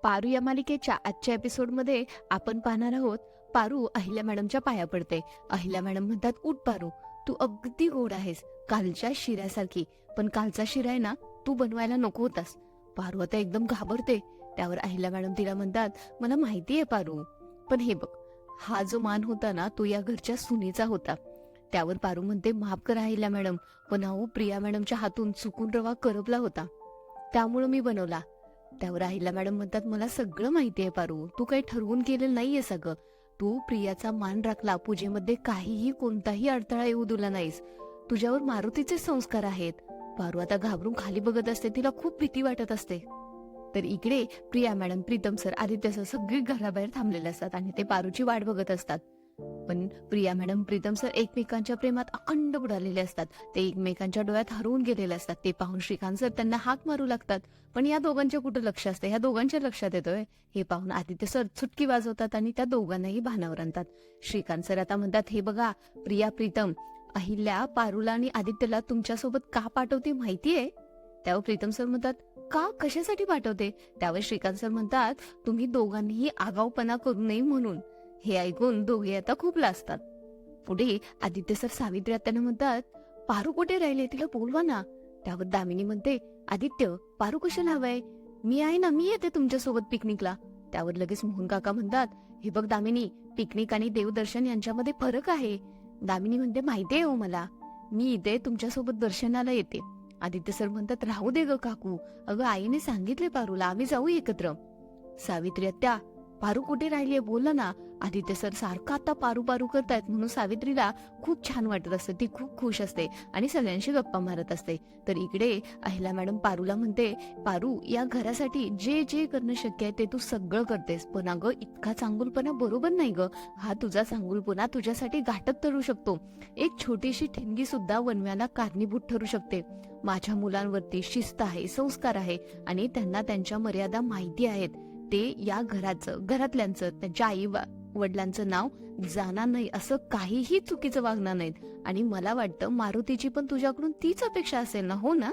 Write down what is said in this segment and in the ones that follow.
पारू या मालिकेच्या आजच्या एपिसोडमध्ये आपण पाहणार आहोत. पारू अहिल्या मॅडमच्या पाया पडते. अहिल्या मॅडम म्हणतात, उठ पारू, तू अगदी गोड आहेस, कालच्या शिऱ्यासारखी. पण कालचा शिरा आहे ना, तू बनवायला नको होतास. पारू आता एकदम घाबरते. त्यावर अहिल्या मॅडम तिला म्हणतात, मला माहिती आहे पारू, पण हे बघ, हा जो मान होता ना, तो या घरच्या सुनेचा होता. त्यावर पारू म्हणते, माफ करा अहिल्या मॅडम, पण अहो प्रिया मॅडमच्या हातून चुकून रवा करपला होता, त्यामुळं मी बनवला. त्यावर अहिल्या मॅडम म्हणतात, मला सगळं माहिती आहे पारू, तू काही ठरवून केलेलं नाहीये सगळं. तू प्रियाचा मान राखला, पूजेमध्ये काहीही कोणताही अडथळा येऊ दिला नाहीस. तुझ्यावर मारुतीचे संस्कार आहेत. पारू आता घाबरून खाली बघत असते, तिला खूप भीती वाटत असते. तर इकडे Priya madam, Pritam sir, Aditya sir सगळे घराबाहेर थांबलेले असतात आणि ते पारूची वाट बघत असतात. पण प्रिया मॅडम, प्रीतम सर एकमेकांच्या प्रेमात अखंड बुडालेले असतात. ते एकमेकांच्या डोळ्यात हरवून गेलेले असतात. ते पाहून श्रीकांत सर त्यांना हाक मारू लागतात. पण या दोघांचे कुठं लक्ष असते, ह्या दोघांच्या लक्षात येतोय. हे पाहून आदित्य सर चुटकी वाजवतात आणि त्या दोघांनाही भानावर आणतात. श्रीकांत सर आता म्हणतात, हे बघा प्रिया, प्रीतम, अहिल्या पारूला आणि आदित्यला तुमच्यासोबत का पाठवते माहितीये? त्यावर प्रीतम सर म्हणतात, का, कशासाठी पाठवते? त्यावर श्रीकांत सर म्हणतात, तुम्ही दोघांनीही आगाऊपणा करू नये म्हणून. हे ऐकून दोघे आता खूप लाजतात. पुढे आदित्य सर सावित्री आत्यांना म्हणतात, पारू कुठे राहिले, तिला बोलवा ना. त्यावर दामिनी म्हणते, आदित्य, पारू कशाला हवाय, मी आहे ना, मी येते तुमच्यासोबत पिकनिकला. त्यावर लगेच मोहन काका म्हणतात, हे बघ दामिनी, पिकनिक आणि देवदर्शन यांच्यामध्ये फरक आहे. दामिनी म्हणते, माहिती आहे हो मला, मी इथे तुमच्यासोबत दर्शनाला येते. आदित्य सर म्हणतात, राहू दे ग काकू, अगं आईने सांगितले पारूला, आम्ही जाऊ एकत्र. सावित्री आत्या, पारू कुठे राहिलीये, बोला ना. आदित्य सर सारखं आता पारू पारू करतायत म्हणून सावित्रीला खूप छान वाटत असते. ती खूप खुश असते आणि सगळ्यांशी गप्पा मारत असते. तर इकडे अहिल्या मॅडम पारूला म्हणते, पारू, या घरासाठी जे जे करणं शक्य आहे ते तू सगळं करतेस, पण अगं इतका चांगुलपणा बरोबर नाही ग. हा तुझा चांगुलपणा तुझ्यासाठी घातक ठरू शकतो. एक छोटीशी ठिणगी सुद्धा वनव्याला कारणीभूत ठरू शकते. माझ्या मुलांवरती शिस्त आहे, संस्कार आहे आणि त्यांना त्यांच्या मर्यादा माहिती आहेत. ते या घराचं, घरातल्यांचं, त्यांच्या आई वडिलांचं नाव जाणार नाही, असं काहीही चुकीचं वागणार नाहीत. आणि मला वाटतं मारुतीची पण तुझ्याकडून तीच अपेक्षा असेल ना, हो ना?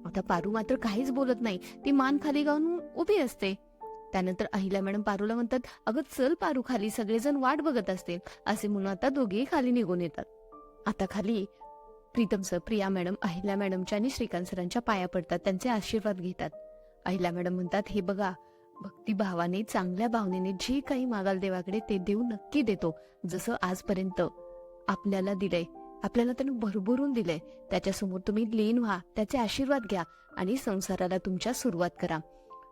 आता पारू मात्र काहीच बोलत नाही. ती मान खाली घालून उभी असते. त्यानंतर अहिल्या मॅडम पारूला म्हणतात, अगं चल पारू खाली, सगळेजण वाट बघत असतील. असे म्हणून आता दोघेही खाली निघून येतात. आता खाली प्रीतम सर, प्रिया मॅडम, अहिल्या मॅडमच्या आणि श्रीकांत सरांच्या पाया पडतात, त्यांचे आशीर्वाद घेतात. अहिल्या मॅडम म्हणतात, हे बघा, भक्तिभावाने, चांगल्या भावनेने जे काही मागाल देवाकडे, ते देव नक्की देतो. जसं आजपर्यंत आपल्याला दिलंय, आपल्याला त्यानं भरभरून दिलंय, त्याच्यासमोर तुम्ही लीन व्हा, त्याचे आशीर्वाद घ्या आणि संसाराला तुमच्या सुरुवात करा.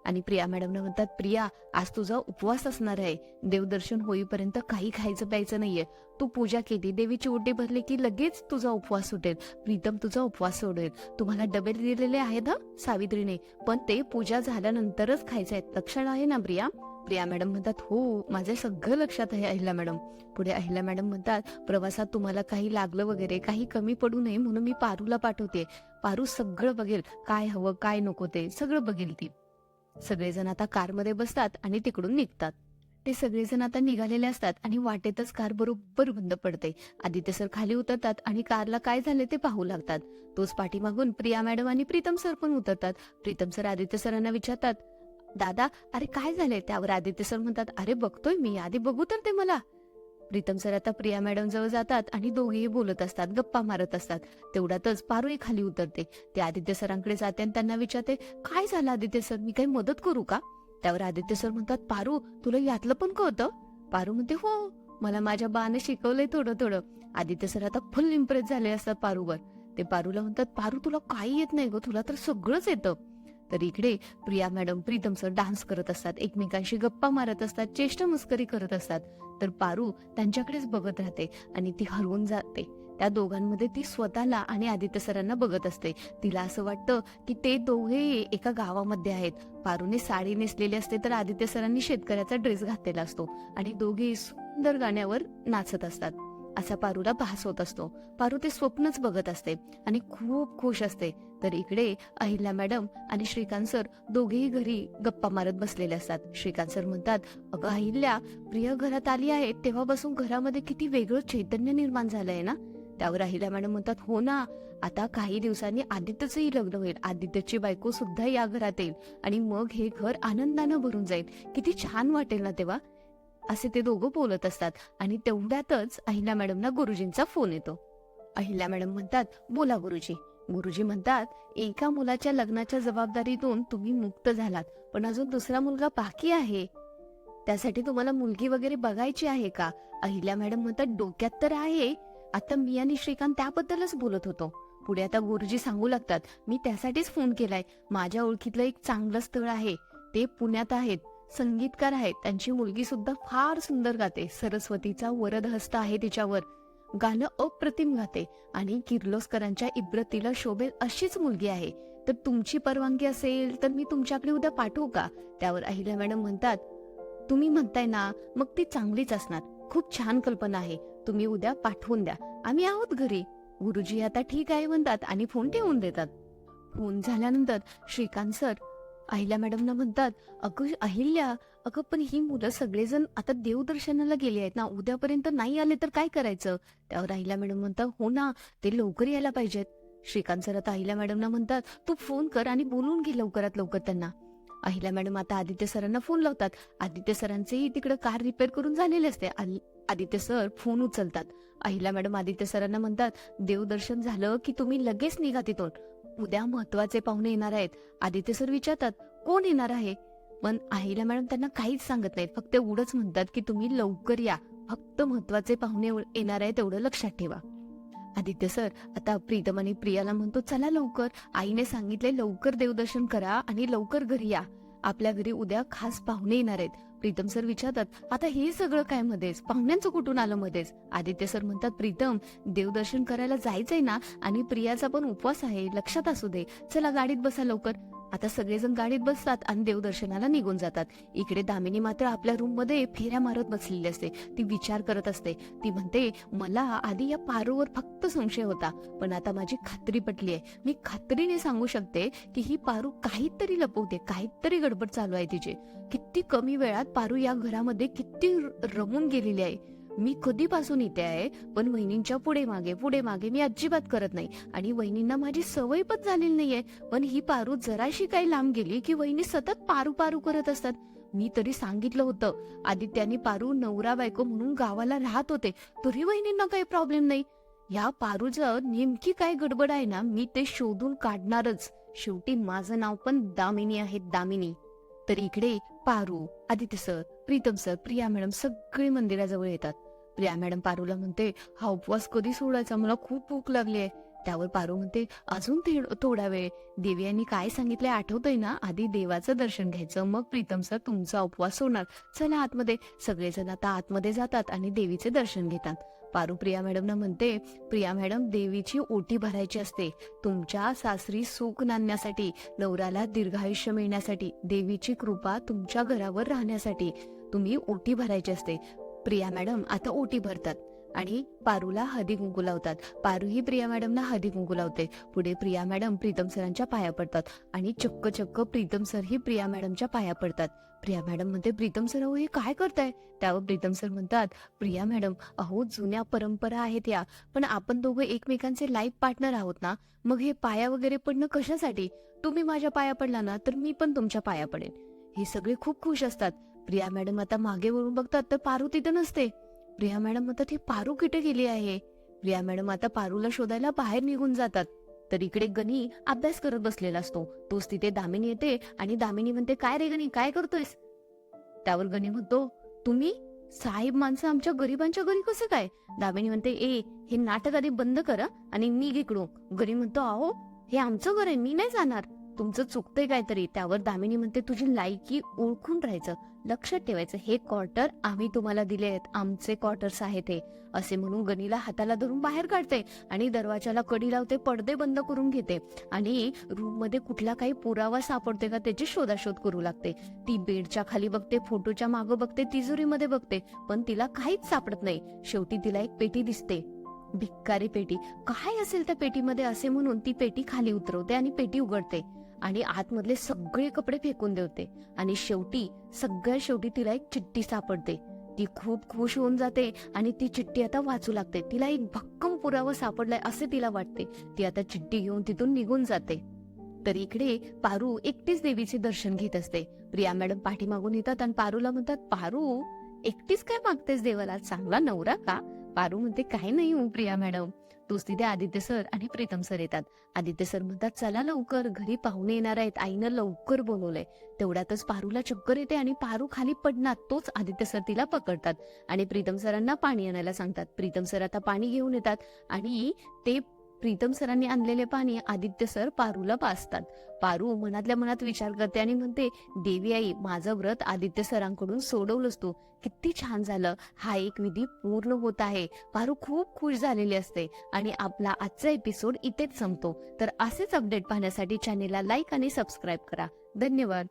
आणि प्रिया मॅडम म्हणतात, प्रिया, आज तुझा उपवास असणार आहे. देवदर्शन होईपर्यंत काही खायचं प्यायचं नाहीये. तू पूजा केली, देवीची ओटी भरली की लगेच तुझा उपवास सुटेल. प्रीतम तुझा उपवास सोडेल. तुम्हाला डबे दिलेले आहेत हा सावित्रीने, पण ते पूजा झाल्यानंतरच खायचे आहेत. लक्षात आहे ना प्रिया? प्रिया मॅडम म्हणतात, हो, माझ्या सगळं लक्षात आहे अहिल्या मॅडम. पुढे अहिल्या मॅडम म्हणतात, प्रवासात तुम्हाला काही लागलं वगैरे, काही कमी पडू नये म्हणून मी पारूला पाठवते. पारू सगळं बघेल, काय हवं काय नको ते सगळं बघेल ती. सगळेजण आता कारमध्ये बसतात आणि तिकडून निघतात. ते सगळेजण आता निघालेले असतात आणि वाटेतच कार बरोबर बंद पडते. आदित्य सर खाली उतरतात आणि कारला काय झाले ते पाहू लागतात. तोच पाठीमागून प्रिया मॅडम आणि प्रीतम सर पण उतरतात. प्रीतम सर आदित्य सरांना विचारतात, दादा, अरे काय झाले? त्यावर आदित्य सर म्हणतात, अरे बघतोय मी, आधी बघू तर ते मला. प्रीतम सर आता प्रिया मॅडम जवळ जातात आणि दोघेही बोलत असतात, गप्पा मारत असतात. तेवढ्यातच पारूही खाली उतरते. ते आदित्य सरांकडे जाते आणि त्यांना विचारते, काय झालं आदित्य सर, मी काही मदत करू का? त्यावर आदित्य सर म्हणतात, पारू, तुला यातलं पण कळतं? पारू म्हणते, हो, मला माझ्या बाने शिकवलंय थोडं थोडं. आदित्य सर आता फुल इम्प्रेस झाले असतात पारूवर. ते पारूला म्हणतात, पारू, तुला काही येत नाही ग, तुला तर सगळंच येतं. तर इकडे Priya madam, Pritam sir dance करत असतात, एकमेकांशी गप्पा मारत असतात, चेष्टा मस्करी करत असतात. तर पारू त्यांच्याकडेच बघत राहते आणि ती हरवून जाते. त्या दोघांमध्ये ती स्वतःला आणि आदित्य सरांना बघत असते. तिला असं वाटतं की ते दोघे एका गावामध्ये आहेत. पारूने साडी नेसलेली असते तर आदित्य सरांनी शेतकऱ्याचा ड्रेस घातलेला असतो आणि दोघे सुंदर गाण्यावर नाचत असतात. असा पारूला भास होत असतो. पारू ते स्वप्नच बघत असते आणि खूप खुश असते. तर इकडे अहिल्या मॅडम आणि श्रीकांत सर दोघेही घरी गप्पा मारत बसलेले असतात. श्रीकांत सर म्हणतात, अगं अहिल्या, प्रिया घरात आली आहे तेव्हापासून घरामध्ये किती वेगळं चैतन्य निर्माण झालंय ना. त्यावर अहिल्या मॅडम म्हणतात, हो ना, आता काही दिवसांनी आदित्यचंही लग्न होईल, आदित्यची बायको सुद्धा या घरात येईल आणि मग हे घर आनंदानं भरून जाईल, किती छान वाटेल ना तेव्हा. असे ते दोघं बोलत असतात आणि तेवढ्यातच अहिल्या मॅडमना गुरुजींचा फोन येतो. अहिल्या मॅडम म्हणतात, बोला गुरुजी. गुरुजी म्हणतात, एका मुलाच्या लग्नाच्या जबाबदारीतून तुम्ही मुक्त झालात, पण अजून दुसरा मुलगा बाकी आहे. त्यासाठी तुम्हाला मुलगी वगैरे बघायची आहे का? अहिल्या मॅडम म्हणतात, डोक्यात तर आहे. आता मी आणि श्रीकांत त्याबद्दलच बोलत होतो. पुढे आता गुरुजी सांगू लागतात, मी त्यासाठीच फोन केलाय. माझ्या ओळखीतलं एक चांगलं स्थळ आहे, ते पुण्यात आहेत, संगीतकार आहेत, त्यांची मुलगी सुद्धा फार सुंदर गाते, सरस्वतीचा वरद हस्त आहे तिच्यावर, गाणं अप्रतिम गाते आणि किर्लोस्करांच्या इब्रतीला शोभेल अशीच मुलगी आहे. तर तुमची परवानगी असेल तर मी तुमच्याकडे उद्या पाठवू का? त्यावर अहिल्या मॅडम म्हणतात, तुम्ही म्हणताय ना, मग ती चांगलीच असणार. खूप छान कल्पना आहे, तुम्ही उद्या पाठवून द्या, आम्ही आहोत घरी. गुरुजी आता ठीक आहे म्हणतात आणि फोन ठेवून देतात. फोन झाल्यानंतर श्रीकांत सर अहिल्या मॅडमना म्हणतात, अगं अहिल्या, अगं पण ही मुलं सगळेजण आता देवदर्शनाला गेले आहेत ना, उद्यापर्यंत नाही आले तर काय करायचं? त्यावर अहिल्या मॅडम म्हणतात, हो ना, ते लवकर यायला पाहिजेत. श्रीकांत सर आता अहिल्या मॅडमना म्हणतात, तू फोन कर आणि बोलून घे लवकरात लवकर त्यांना. अहिल्या मॅडम आता आदित्य सरांना फोन लावतात. आदित्य सरांचेही तिकडे कार रिपेअर करून झालेले असते. आदित्य सर फोन उचलतात. अहिल्या मॅडम आदित्य सरांना म्हणतात, देवदर्शन झालं की तुम्ही लगेच निघा तिथून, उद्या महत्वाचे पाहुणे येणार आहेत. आदित्य सर विचारतात, कोण येणार आहे? पण अहिल्या मॅडम त्यांना काहीच सांगत नाहीत, फक्त एवढंच म्हणतात की तुम्ही लवकर या, फक्त महत्वाचे पाहुणे येणार आहेत एवढं लक्षात ठेवा. आदित्य सर आता प्रीतम आणि प्रियाला म्हणतो, चला लवकर, आईने सांगितले लवकर देवदर्शन करा आणि लवकर घरी या, आपल्या घरी उद्या खास पाहुणे येणार आहेत. प्रीतम सर विचारतात, आता हे सगळं काय मध्येच, पाहुण्यांचं कुठून आलं मध्येच? आदित्य सर म्हणतात, प्रीतम, देवदर्शन करायला जायचंय ना, आणि प्रियाचा पण उपवास आहे, लक्षात असू दे, चला गाडीत बसा लवकर. आता सगळेजण गाडीत बसतात आणि देवदर्शनाला निघून जातात. इकडे दामिनी मात्र आपल्या रूम मध्ये फेऱ्या मारत बसलेली असते. ती विचार करत असते. ती म्हणते, मला आधी या पारूवर फक्त संशय होता, पण आता माझी खात्री पटली आहे. मी खात्रीने सांगू शकते की ही पारू काहीतरी लपवते, काहीतरी गडबड चालू आहे तिची. किती कमी वेळात पारू या घरामध्ये किती रमून गेलेली आहे. मी कधीपासून इथे आहे, पण वहिनींच्या पुढे मागे मी अजिबात करत नाही आणि वहिनींना माझी सवय पण झालेली नाहीये. पण ही पारू जराशी काही लांब गेली की वहिनी सतत पारू पारू करत असतात. मी तरी सांगितलं होतं, आदित्यानी पारू नवरा बायको म्हणून गावाला राहत होते, तरी वहिनींना काही प्रॉब्लेम नाही. या पारूचं नेमकी काय गडबड आहे ना, मी ते शोधून काढणारच. शेवटी माझं नाव पण दामिनी आहे, दामिनी. तर इकडे Paru, Aditya sir, Pritam sir, Priya madam सगळे मंदिराजवळ येतात. प्रिया मॅडम पारूला म्हणते, हा उपवास कधी सोडायचा, मला खूप भूक लागली आहे. त्यावर पारू म्हणते, अजून थोडा वेळ, देवी यांनी काय सांगितलंय आठवतंय ना, आधी देवाचं दर्शन घ्यायचं, मग प्रीतम सर तुमचा उपवास होणार, चला आतमध्ये. सगळेजण आता आतमध्ये जातात आणि देवीचे दर्शन घेतात. पारू प्रिया मॅडमना म्हणते, प्रिया मॅडम, देवीची ओटी भरायची असते, तुमच्या सासरी सुख नांदण्यासाठी, नवऱ्याला दीर्घायुष्य मिळण्यासाठी, देवीची कृपा तुमच्या घरावर राहण्यासाठी तुम्ही ओटी भरायची असते. प्रिया मॅडम आता ओटी भरतात आणि पारूला हळदी कुंकू लावतात. पारू ही प्रिया मॅडमना हळदी कुंकू लावते. पुढे प्रिया मॅडम प्रीतम सरांच्या पाया पडतात आणि चक्क प्रीतम सर ही प्रिया मॅडमच्या पाया पडतात. प्रिया मॅडम म्हणते, प्रीतम सर अहो हे काय करताय? त्यावर प्रीतम सर म्हणतात, प्रिया मॅडम, अहो जुन्या परंपरा आहेत या, पण आपण दोघं एकमेकांचे लाईफ पार्टनर आहोत ना, मग हे पाया वगैरे पडणं कशासाठी? तुम्ही माझ्या पाया पडला ना तर मी पण तुमच्या पाया पडेन. हे सगळे खूप खुश असतात. प्रिया मॅडम आता मागे वळून बघतात तर पारू तिथे नसते. प्रिया मॅडम म्हणतात, ही पारू कुठे गेली आहे? प्रिया मॅडम आता पारूला शोधायला बाहेर निघून जातात. तर इकडे गणी अभ्यास करत बसलेला असतो. तोच तिथे दामिनी येते आणि दामिनी म्हणते, काय रे गणी, काय करतोयस? त्यावर गणी म्हणतो, तुम्ही साहेब माणसं आमच्या गरिबांच्या घरी कसं काय? दामिनी म्हणते, हे नाटक आधी बंद करा आणि मी इकडून. गणी म्हणतो, अहो हे आमचं घर आहे, मी नाही जाणार, तुमचं चुकतंय काहीतरी. त्यावर दामिनी म्हणते, तुझी लायकी ओळखून राहायचं, लक्षात ठेवायचं, हे क्वार्टर आम्ही तुम्हाला दिले आहेत, आमचे क्वार्टर्स आहेत हे, असे म्हणून गणीला हाताला धरून बाहेर काढते आणि दरवाजाला कडी लावते, पडदे बंद करून घेते आणि रूम मध्ये कुठला काही पुरावा सापडते का त्याची शोधाशोध करू लागते. ती बेडच्या खाली बघते, फोटोच्या मागं बघते, तिजोरीमध्ये बघते, पण तिला काहीच सापडत नाही. शेवटी तिला एक पेटी दिसते, भिक्कारी पेटी. काय असेल त्या पेटीमध्ये असे म्हणून ती पेटी खाली उतरवते आणि पेटी उघडते आणि आतमधले सगळे कपडे फेकून देते आणि सगळ्यात शेवटी तिला एक चिठ्ठी सापडते. ती खूप खुश होऊन जाते आणि ती चिठ्ठी आता वाचू लागते. तिला एक भक्कम पुरावा सापडलाय असे तिला वाटते. ती आता चिठ्ठी घेऊन तिथून निघून जाते. तर इकडे पारू एकटीच देवीचे दर्शन घेत असते. प्रिया मॅडम पाठीमागून येतात आणि पारूला म्हणतात, पारू एकटीच काय मागतेस देवाला, चांगला नवरा का? पारू म्हणते, काही नाही हो प्रिया मॅडम. तोच तिथे आदित्य सर आणि प्रीतम सर येतात. आदित्य सर म्हणतात, चला लवकर, घरी पाहुणे येणार आहेत, आईनं लवकर बोलवलंय. तेवढ्यातच पारूला चक्कर येते आणि पारू खाली पडणार. तोच आदित्य सर तिला पकडतात आणि प्रीतम सरांना पाणी आणायला सांगतात. प्रीतम सर आता पाणी घेऊन येतात आणि ते प्रीतम सरांनी आणलेले पाणी आदित्य सर पारूला पाजतात. पारू मनातल्या मनात विचार करते आणि म्हणते, देवी आई, माझं व्रत आदित्य सरांकडून सोडवलंस तू, किती छान झालं, हा एक विधी पूर्ण होत आहे. पारू खूप खुश झालेली असते आणि आपला आजचा एपिसोड इथेच संपतो. तर असेच अपडेट पाहण्यासाठी चॅनेलला लाईक आणि सबस्क्राईब करा. धन्यवाद.